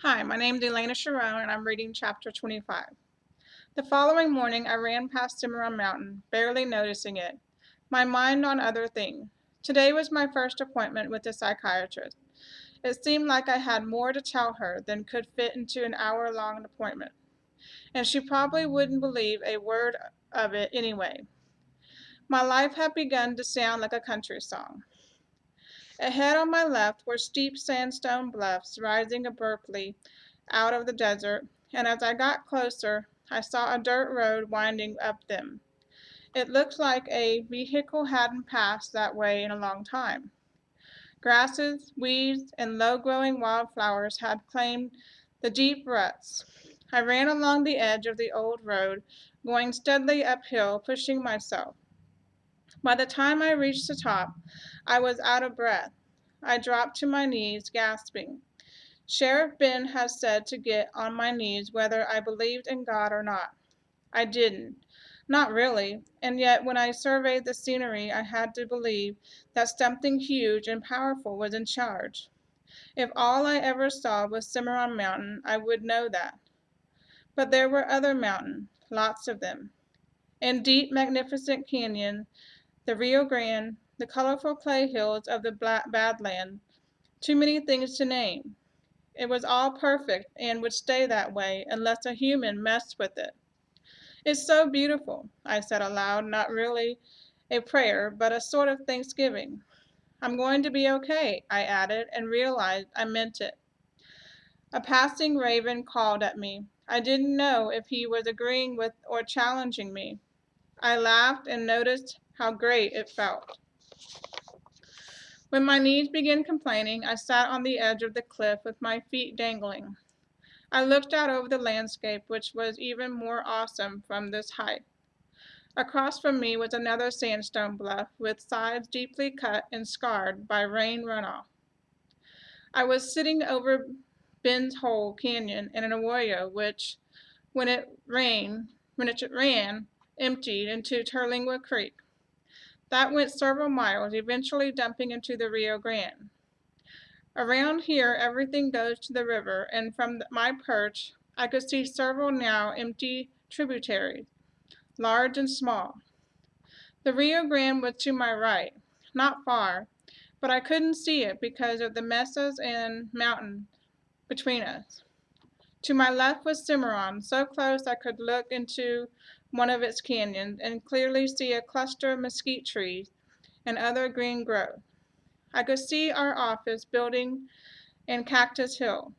Hi, my name is Elaina Sharron, and I'm reading chapter 25. The following morning, I ran past Cimarron Mountain, barely noticing it, my mind on other things. Today was my first appointment with a psychiatrist. It seemed like I had more to tell her than could fit into an hour-long appointment, and she probably wouldn't believe a word of it anyway. My life had begun to sound like a country song. Ahead on my left were steep sandstone bluffs rising abruptly out of the desert, and as I got closer, I saw a dirt road winding up them. It looked like a vehicle hadn't passed that way in a long time. Grasses, weeds, and low-growing wildflowers had claimed the deep ruts. I ran along the edge of the old road, going steadily uphill, pushing myself. By the time I reached the top, I was out of breath. I dropped to my knees, gasping. Sheriff Ben has said to get on my knees whether I believed in God or not. I didn't. Not really, and yet when I surveyed the scenery, I had to believe that something huge and powerful was in charge. If all I ever saw was Cimarron Mountain, I would know that. But there were other mountains, lots of them. In deep, magnificent canyon, the Rio Grande, the colorful clay hills of the Badlands, too many things to name. It was all perfect and would stay that way unless a human messed with it. It's so beautiful, I said aloud, not really a prayer, but a sort of thanksgiving. I'm going to be okay, I added, and realized I meant it. A passing raven called at me. I didn't know if he was agreeing with or challenging me. I laughed and noticed how great it felt. When my knees began complaining, I sat on the edge of the cliff with my feet dangling. I looked out over the landscape, which was even more awesome from this height. Across from me was another sandstone bluff with sides deeply cut and scarred by rain runoff. I was sitting over Ben's Hole Canyon in an arroyo which, when it ran, emptied into Terlingua Creek. That went several miles, eventually dumping into the Rio Grande. Around here, everything goes to the river, and from my perch, I could see several now empty tributaries, large and small. The Rio Grande was to my right, not far, but I couldn't see it because of the mesas and mountain between us. To my left was Cimarron, so close I could look into one of its canyons and clearly see a cluster of mesquite trees and other green growth. I could see our office building and Cactus Hill.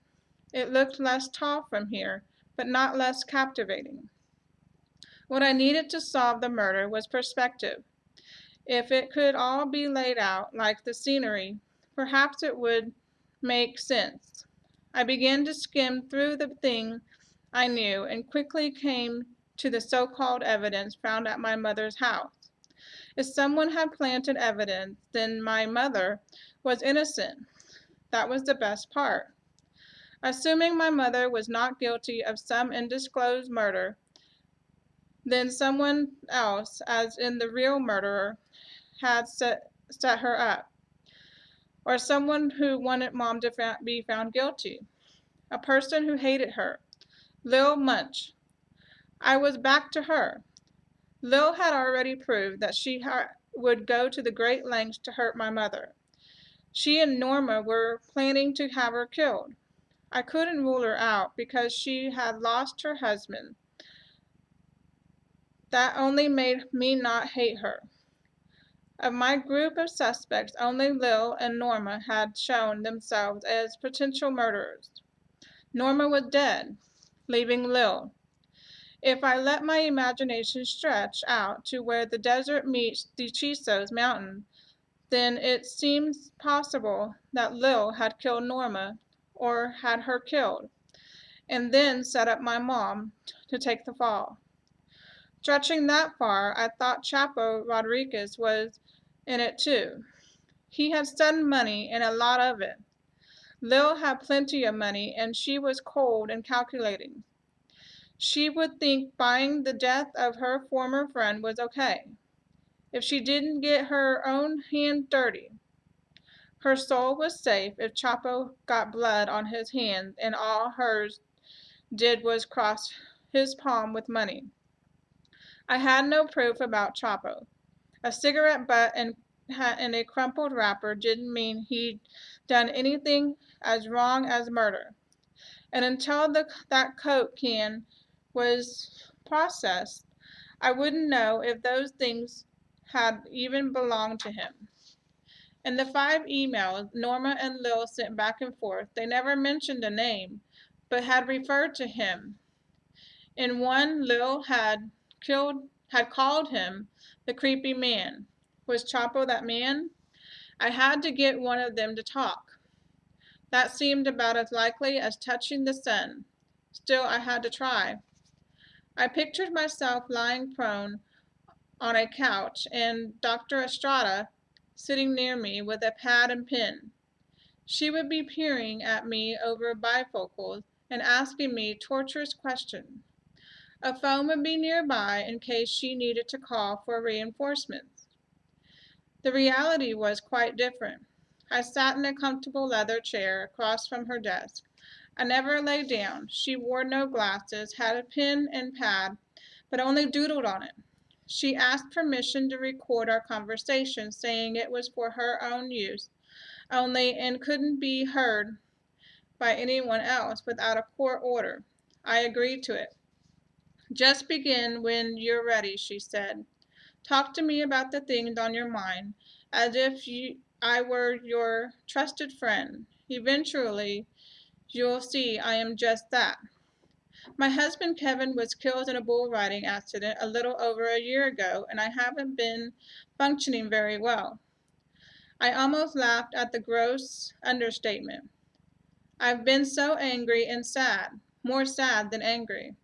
It looked less tall from here, but not less captivating. What I needed to solve the murder was perspective. If it could all be laid out like the scenery, perhaps it would make sense. I began to skim through the thing I knew and quickly came to the so-called evidence found at my mother's house. If someone had planted evidence, then my mother was innocent. That was the best part. Assuming my mother was not guilty of some undisclosed murder, then someone else, as in the real murderer, had set her up, or someone who wanted Mom to be found guilty, a person who hated her, Lil Munch. I was back to her. Lil had already proved that she would go to the great lengths to hurt my mother. She and Norma were planning to have her killed. I couldn't rule her out because she had lost her husband. That only made me not hate her. Of my group of suspects, only Lil and Norma had shown themselves as potential murderers. Norma was dead, leaving Lil. If I let my imagination stretch out to where the desert meets the Chisos mountain, then it seems possible that Lil had killed Norma or had her killed, and then set up my mom to take the fall. Stretching that far, I thought Chapo Rodriguez was in it too. He had sudden money and a lot of it. Lil had plenty of money, and she was cold and calculating. She would think buying the death of her former friend was okay, if she didn't get her own hand dirty. Her soul was safe if Chapo got blood on his hands and all hers did was cross his palm with money. I had no proof about Chapo. A cigarette butt and a crumpled wrapper didn't mean he'd done anything as wrong as murder. And until that Coke can was processed, I wouldn't know if those things had even belonged to him. In the 5 emails Norma and Lil sent back and forth, they never mentioned a name, but had referred to him. In one, Lil had called him the creepy man. Was Chapo that man? I had to get one of them to talk. That seemed about as likely as touching the sun. Still, I had to try. I pictured myself lying prone on a couch and Dr. Estrada sitting near me with a pad and pen. She would be peering at me over bifocals and asking me torturous questions. A phone would be nearby in case she needed to call for reinforcements. The reality was quite different. I sat in a comfortable leather chair across from her desk. I never lay down. She wore no glasses, had a pen and pad, but only doodled on it. She asked permission to record our conversation, saying it was for her own use only and couldn't be heard by anyone else without a court order. I agreed to it. Just begin when you're ready, she said. Talk to me about the things on your mind, as if I were your trusted friend. Eventually, you'll see I am just that. My husband Kevin was killed in a bull riding accident a little over a year ago, and I haven't been functioning very well. I almost laughed at the gross understatement. I've been so angry and sad, more sad than angry.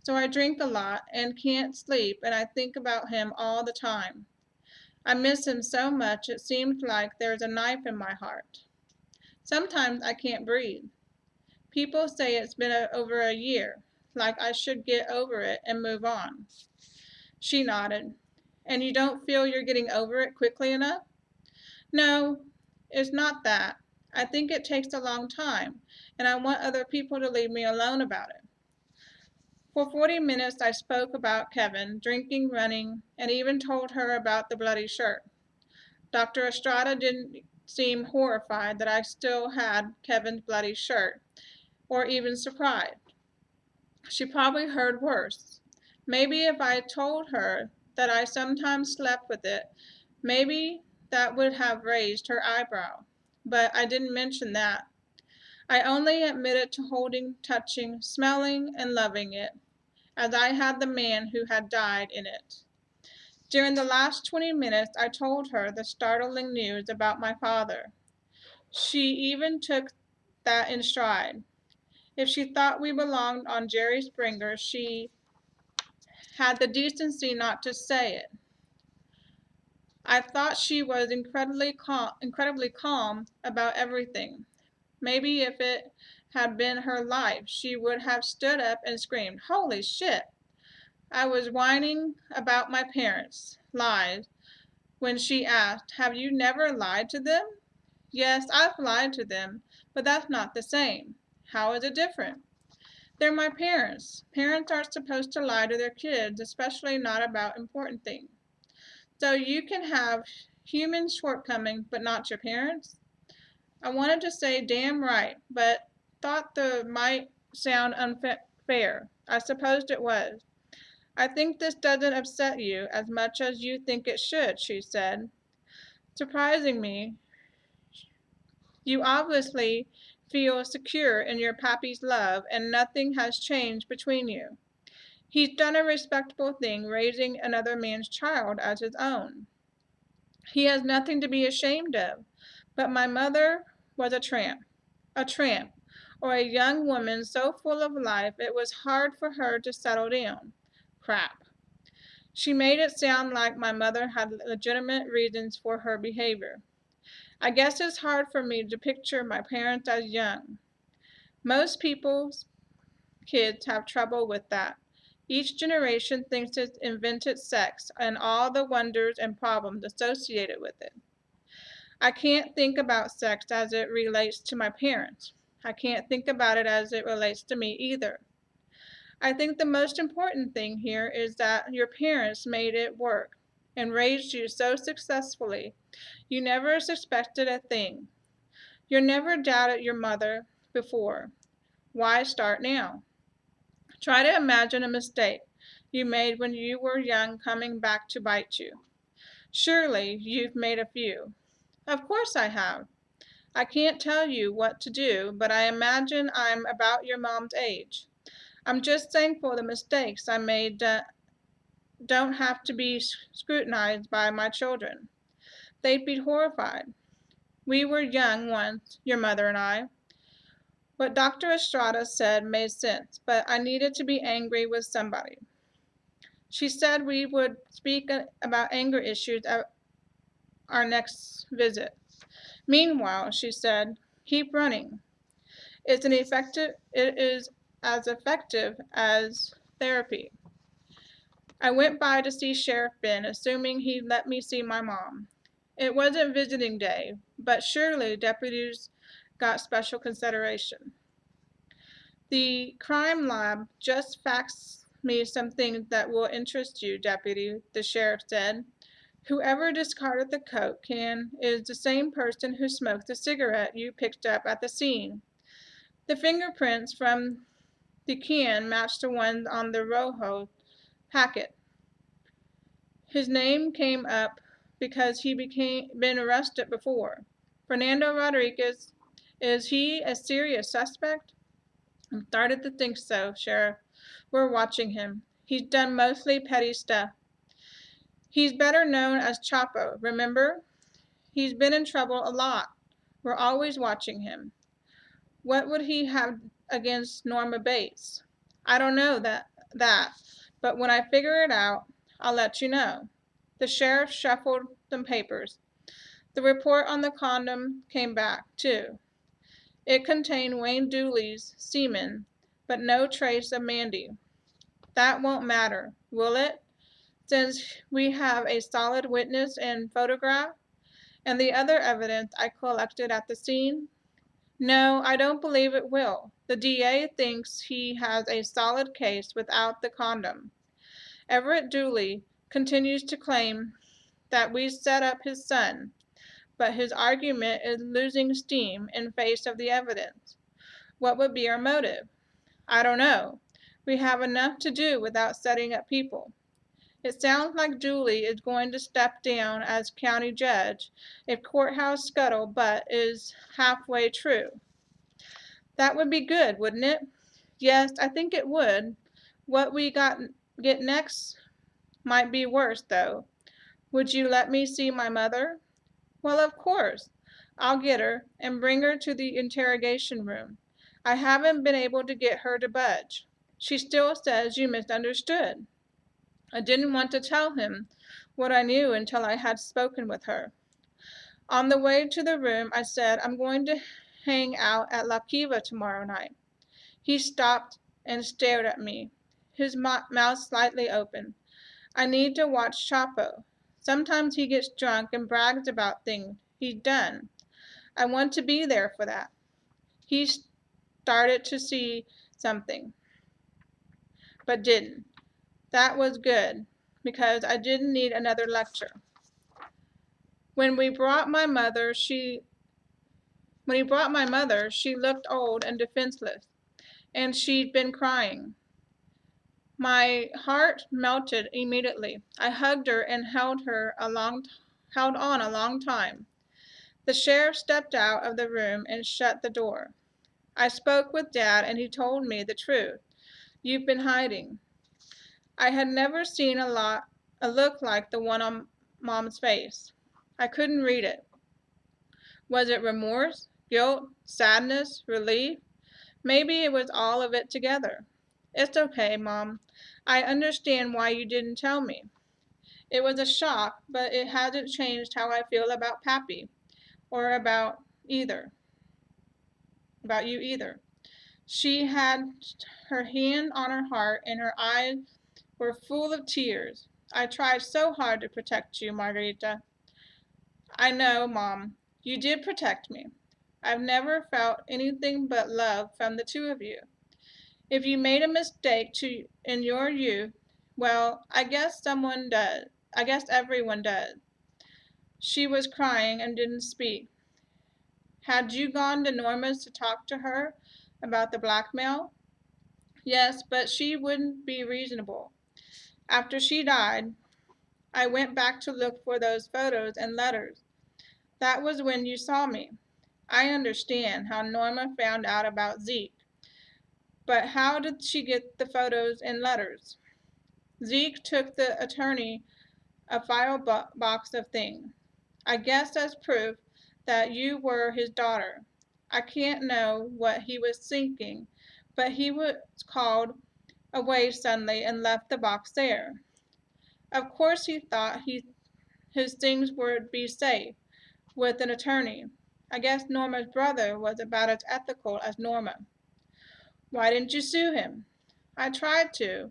So I drink a lot and can't sleep, and I think about him all the time. I miss him so much it seems like there's a knife in my heart. Sometimes I can't breathe. People say it's been over a year, like I should get over it and move on. She nodded. And you don't feel you're getting over it quickly enough? No, it's not that. I think it takes a long time, and I want other people to leave me alone about it. For 40 minutes I spoke about Kevin, drinking, running, and even told her about the bloody shirt. Dr. Estrada didn't seem horrified that I still had Kevin's bloody shirt, or even surprised. She probably heard worse. Maybe if I told her that I sometimes slept with it, maybe that would have raised her eyebrow. But I didn't mention that. I only admitted to holding, touching, smelling, and loving it, as I had the man who had died in it. During the last 20 minutes, I told her the startling news about my father. She even took that in stride. If she thought we belonged on Jerry Springer, she had the decency not to say it. I thought she was incredibly calm about everything. Maybe if it had been her life, she would have stood up and screamed, "Holy shit!" I was whining about my parents' lies when she asked, "Have you never lied to them?" "Yes, I've lied to them, but that's not the same." "How is it different?" "They're my parents. Parents aren't supposed to lie to their kids, especially not about important things." "So you can have human shortcomings, but not your parents?" I wanted to say damn right, but thought that might sound unfair. I supposed it was. "I think this doesn't upset you as much as you think it should," she said. Surprising me, you obviously feel secure in your pappy's love and nothing has changed between you. He's done a respectable thing raising another man's child as his own. He has nothing to be ashamed of. But my mother was a tramp, or a young woman so full of life it was hard for her to settle down. Crap. She made it sound like my mother had legitimate reasons for her behavior. I guess it's hard for me to picture my parents as young. Most people's kids have trouble with that. Each generation thinks it's invented sex and all the wonders and problems associated with it. I can't think about sex as it relates to my parents. I can't think about it as it relates to me either. I think the most important thing here is that your parents made it work and raised you so successfully, you never suspected a thing. You never doubted your mother before. Why start now? Try to imagine a mistake you made when you were young coming back to bite you. Surely you've made a few. Of course I have. I can't tell you what to do, but I imagine I'm about your mom's age. I'm just thankful the mistakes I made don't have to be scrutinized by my children. They'd be horrified. We were young once, your mother and I. What Dr. Estrada said made sense, but I needed to be angry with somebody. She said we would speak about anger issues at our next visit. Meanwhile, she said, keep running. It is as effective as therapy. I went by to see Sheriff Ben, assuming he'd let me see my mom. It wasn't visiting day, but surely deputies got special consideration. The crime lab just faxed me some things that will interest you, Deputy, the sheriff said. Whoever discarded the Coke can is the same person who smoked the cigarette you picked up at the scene. The fingerprints from the can matched the ones on the Rojo packet. His name came up because been arrested before. Fernando Rodriguez, is he a serious suspect? I'm started to think so, Sheriff. We're watching him. He's done mostly petty stuff. He's better known as Chapo, remember? He's been in trouble a lot. We're always watching him. What would he have against Norma Bates? I don't know that, but when I figure it out, I'll let you know. The sheriff shuffled some papers. The report on the condom came back, too. It contained Wayne Dooley's semen, but no trace of Mandy. That won't matter, will it? Since we have a solid witness and photograph, and the other evidence I collected at the scene? No, I don't believe it will. The DA thinks he has a solid case without the condom. Everett Dooley continues to claim that we set up his son, but his argument is losing steam in face of the evidence. What would be our motive? I don't know. We have enough to do without setting up people. It sounds like Dooley is going to step down as county judge if courthouse scuttlebutt is halfway true. That would be good, wouldn't it? Yes, I think it would. What we get next might be worse, though. Would you let me see my mother? Well, of course. I'll get her and bring her to the interrogation room. I haven't been able to get her to budge. She still says you misunderstood. I didn't want to tell him what I knew until I had spoken with her. On the way to the room, I said, I'm going to hang out at La Kiva tomorrow night. He stopped and stared at me, his mouth slightly open. I need to watch Chapo. Sometimes he gets drunk and brags about things he's done. I want to be there for that. He started to see something, but didn't. That was good, because I didn't need another lecture. When he brought my mother, she looked old and defenseless, and she'd been crying. My heart melted immediately. I hugged her and held on a long time. The sheriff stepped out of the room and shut the door. I spoke with Dad, and he told me the truth. You've been hiding. I had never seen a look like the one on Mom's face. I couldn't read it. Was it remorse, guilt, sadness, relief? Maybe it was all of it together. It's okay, Mom. I understand why you didn't tell me. It was a shock, but it hasn't changed how I feel about Pappy, or about you either. She had her hand on her heart, and her eyes were full of tears. I tried so hard to protect you, Margarita. I know, Mom. You did protect me. I've never felt anything but love from the two of you. If you made a mistake in your youth, well, I guess someone does. I guess everyone does. She was crying and didn't speak. Had you gone to Norma's to talk to her about the blackmail? Yes, but she wouldn't be reasonable. After she died, I went back to look for those photos and letters. That was when you saw me. I understand how Norma found out about Zeke, but how did she get the photos and letters? Zeke took the attorney a file box of things. I guess as proof that you were his daughter. I can't know what he was thinking, but he was called away suddenly and left the box there. Of course he thought his things would be safe with an attorney. I guess Norma's brother was about as ethical as Norma. Why didn't you sue him? I tried to,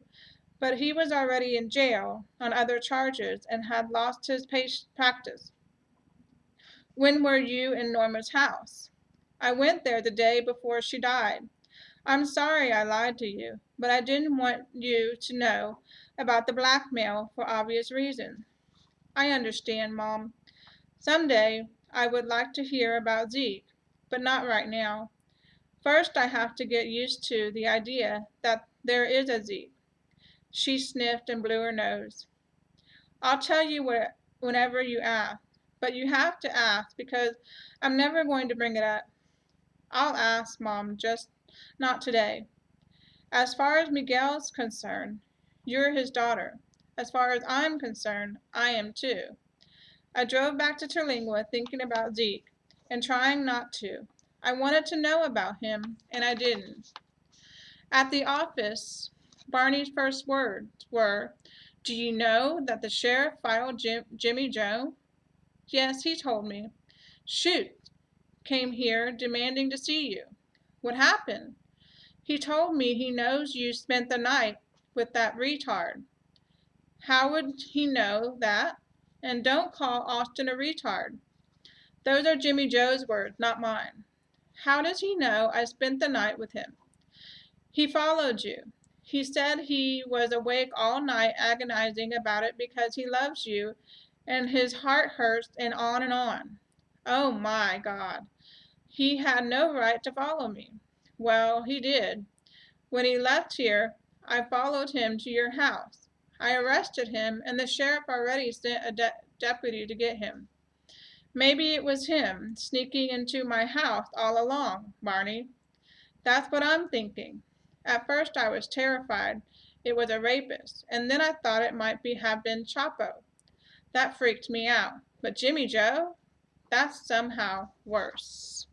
but he was already in jail on other charges and had lost his practice. When were you in Norma's house? I went there the day before she died. I'm sorry I lied to you, but I didn't want you to know about the blackmail for obvious reasons. I understand, Mom. Someday I would like to hear about Zeke, but not right now. First, I have to get used to the idea that there is a Zeke. She sniffed and blew her nose. I'll tell you whenever you ask, but you have to ask because I'm never going to bring it up. I'll ask, Mom, just not today. As far as Miguel's concerned, you're his daughter. As far as I'm concerned, I am too. I drove back to Terlingua thinking about Zeke and trying not to. I wanted to know about him, and I didn't. At the office, Barney's first words were, "Do you know that the sheriff filed Jimmy Joe?" "Yes, he told me." "Shoot, came here demanding to see you." "What happened?" "He told me he knows you spent the night with that retard." "How would he know that? And don't call Austin a retard." "Those are Jimmy Joe's words, not mine." "How does he know I spent the night with him?" "He followed you. He said he was awake all night agonizing about it because he loves you and his heart hurts and on and on." "Oh my God. He had no right to follow me." "Well, he did. When he left here, I followed him to your house. I arrested him, and the sheriff already sent a deputy to get him. Maybe it was him sneaking into my house all along, Barney. That's what I'm thinking. At first I was terrified it was a rapist, and then I thought it might have been Chapo. That freaked me out. But Jimmy Joe? That's somehow worse."